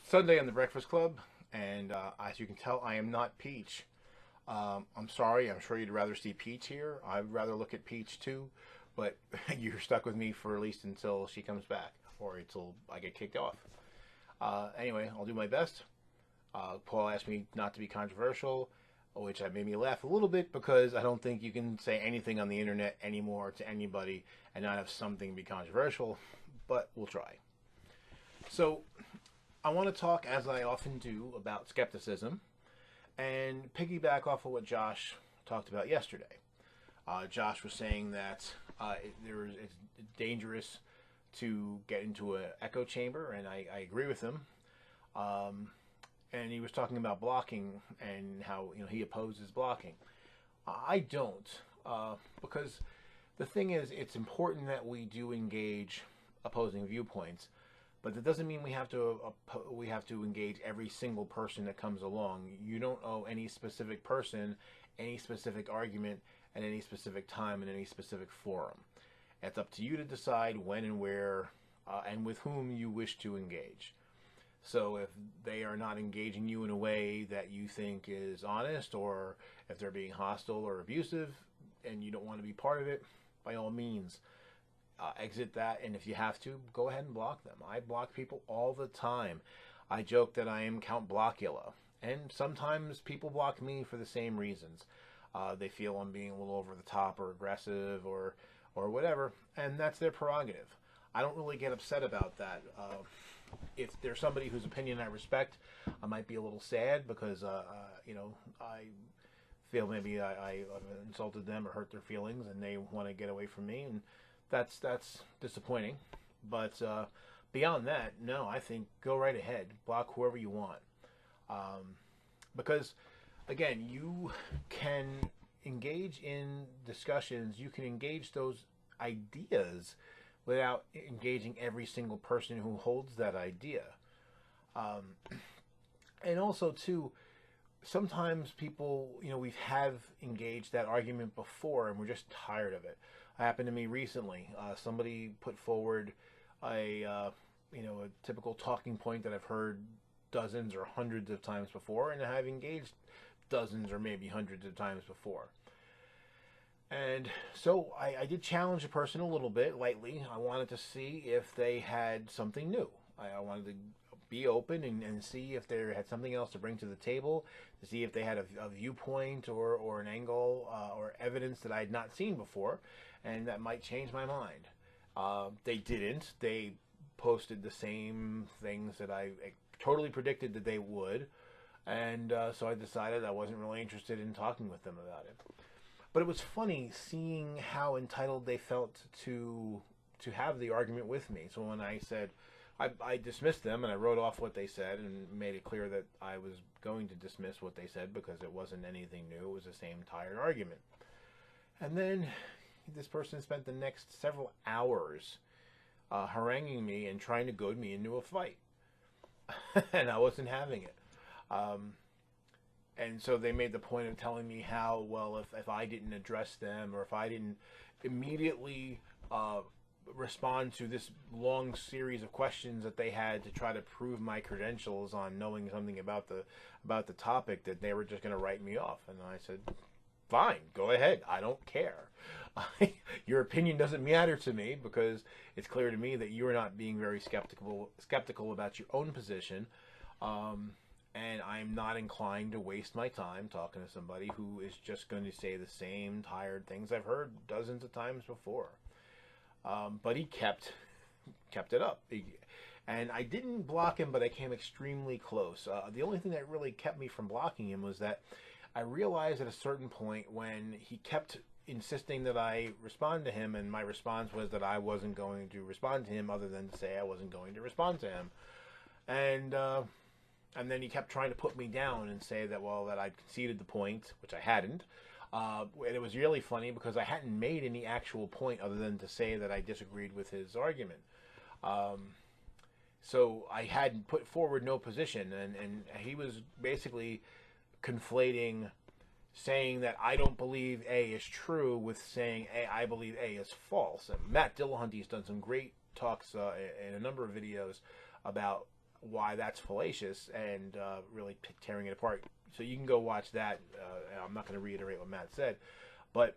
Sunday on the Breakfast Club, and as you can tell, I am not Peach. I'm sorry. I'm sure you'd rather see Peach here. I'd rather look at Peach too, but you're stuck with me for at least until she comes back, or until I get kicked off. Anyway, I'll do my best. Paul asked me not to be controversial, which made me laugh a little bit because I don't think you can say anything on the internet anymore to anybody and not have something be controversial, but we'll try. So, I want to talk, as I often do, about skepticism and piggyback off of what Josh talked about yesterday. Josh was saying that it's dangerous to get into an echo chamber, and I agree with him. And he was talking about blocking and how he opposes blocking. I don't, because the thing is, it's important that we do engage opposing viewpoints. But that doesn't mean we have to engage every single person that comes along. You don't owe any specific person any specific argument at any specific time in any specific forum. It's up to you to decide when and where and with whom you wish to engage. So if they are not engaging you in a way that you think is honest, or if they're being hostile or abusive and you don't want to be part of it, by all means, exit that, and if you have to, go ahead and block them. I block people all the time. I joke that I am Count Blockula, and sometimes people block me for the same reasons. They feel I'm being a little over the top or aggressive or whatever, and that's their prerogative. I don't really get upset about that. If there's somebody whose opinion I respect, I might be a little sad because I feel maybe I insulted them or hurt their feelings, and they want to get away from me, and that's disappointing. But beyond that, no, I think go right ahead, block whoever you want, because again, you can engage in discussions, you can engage those ideas without engaging every single person who holds that idea. And also too, sometimes people, we have engaged that argument before and we're just tired of it. Happened to me recently. Somebody put forward a typical talking point that I've heard dozens or hundreds of times before, and I've engaged dozens or maybe hundreds of times before. And so I did challenge the person a little bit lightly. I wanted to see if they had something new. I wanted to be open and see if they had something else to bring to the table, to see if they had a viewpoint or an angle or evidence that I had not seen before, and that might change my mind. They didn't. They posted the same things that I totally predicted that they would, and so I decided I wasn't really interested in talking with them about it. But it was funny seeing how entitled they felt to have the argument with me. So when I said, I dismissed them and I wrote off what they said and made it clear that I was going to dismiss what they said because it wasn't anything new. It was the same tired argument. And then this person spent the next several hours haranguing me and trying to goad me into a fight. And I wasn't having it. And so they made the point of telling me how, well, if I didn't address them or if I didn't immediately respond to this long series of questions that they had to try to prove my credentials on knowing something about the topic, that they were just going to write me off. And I said, fine, go ahead. I don't care. Your opinion doesn't matter to me because it's clear to me that you're not being very skeptical about your own position. And I'm not inclined to waste my time talking to somebody who is just going to say the same tired things I've heard dozens of times before. But he kept it up. And I didn't block him, but I came extremely close. The only thing that really kept me from blocking him was that I realized at a certain point when he kept insisting that I respond to him, and my response was that I wasn't going to respond to him other than to say I wasn't going to respond to him. And then he kept trying to put me down and say that, well, that I'd conceded the point, which I hadn't. And it was really funny because I hadn't made any actual point other than to say that I disagreed with his argument. So I hadn't put forward no position, and he was basically conflating saying that I don't believe A is true with saying I believe A is false. And Matt Dillahunty's done some great talks in a number of videos about why that's fallacious and really tearing it apart. So you can go watch that. I'm not going to reiterate what Matt said, but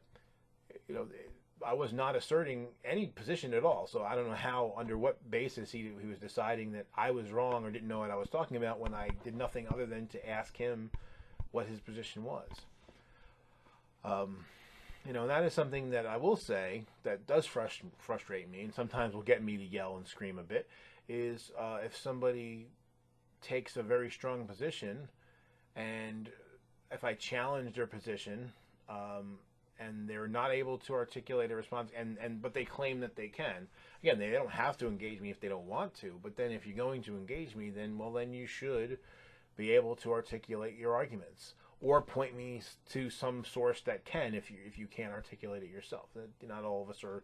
I was not asserting any position at all. So I don't know how, under what basis he was deciding that I was wrong or didn't know what I was talking about when I did nothing other than to ask him what his position was. That is something that I will say that does frustrate me, and sometimes will get me to yell and scream a bit, is if somebody takes a very strong position, and if I challenge their position, and they're not able to articulate a response, but they claim that they can. Again, they don't have to engage me if they don't want to, but then if you're going to engage me, then you should be able to articulate your arguments, or point me to some source that can, if you can't articulate it yourself. Not all of us are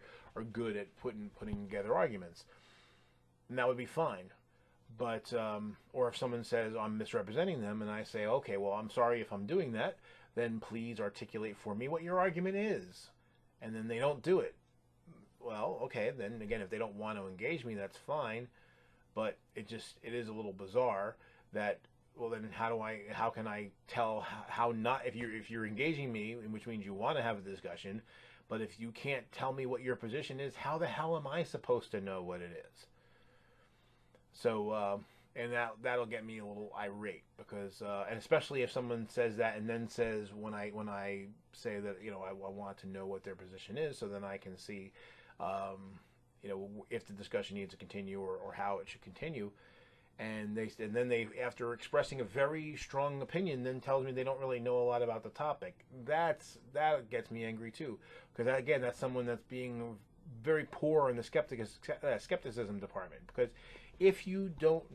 good at putting together arguments, and that would be fine. But or if someone says I'm misrepresenting them, and I say, okay, well, I'm sorry if I'm doing that, then please articulate for me what your argument is, and then they don't do it. Well, okay, then again, if they don't want to engage me, that's fine, but it is a little bizarre that, well, then how can I tell how not, if you're engaging me, which means you want to have a discussion, but if you can't tell me what your position is, how the hell am I supposed to know what it is? So, and that'll get me a little irate, because, and especially if someone says that and then says, when I say that, I want to know what their position is, so then I can see, if the discussion needs to continue or how it should continue. And then they, after expressing a very strong opinion, then tells me they don't really know a lot about the topic. That gets me angry too, because again, that's someone that's being very poor in the skepticism department. Because if you don't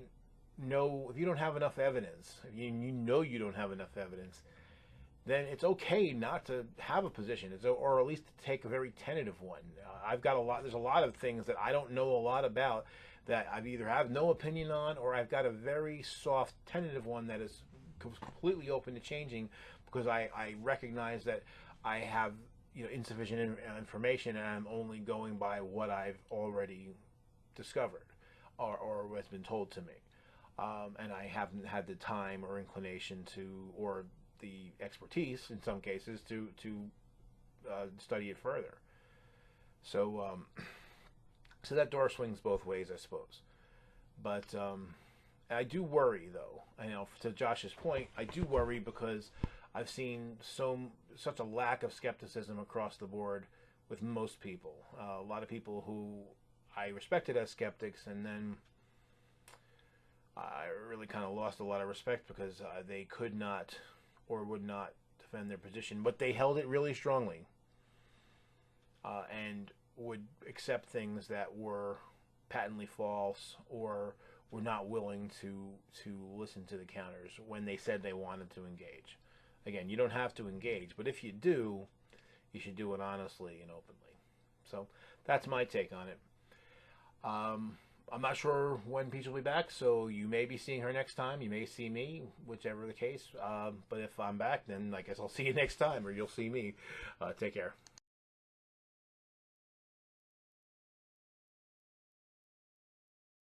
have enough evidence, if you don't have enough evidence, then it's okay not to have a position, or at least to take a very tentative one. There's a lot of things that I don't know a lot about, that I've either have no opinion on, or I've got a very soft, tentative one that is completely open to changing, because I recognize that I have insufficient information, and I'm only going by what I've already discovered or what's been told to me, and I haven't had the time or inclination or the expertise in some cases to study it further. So that door swings both ways, I suppose. But I do worry, though. To Josh's point, I do worry, because I've seen such a lack of skepticism across the board with most people. A lot of people who I respected as skeptics, and then I really kind of lost a lot of respect, because they could not or would not defend their position, but they held it really strongly, and would accept things that were patently false, or were not willing to listen to the counters when they said they wanted to engage. Again, you don't have to engage, but if you do, you should do it honestly and openly. So that's my take on it. I'm not sure when Peach will be back, so you may be seeing her next time. You may see me, whichever the case. But if I'm back, then I guess I'll see you next time, or you'll see me. Take care.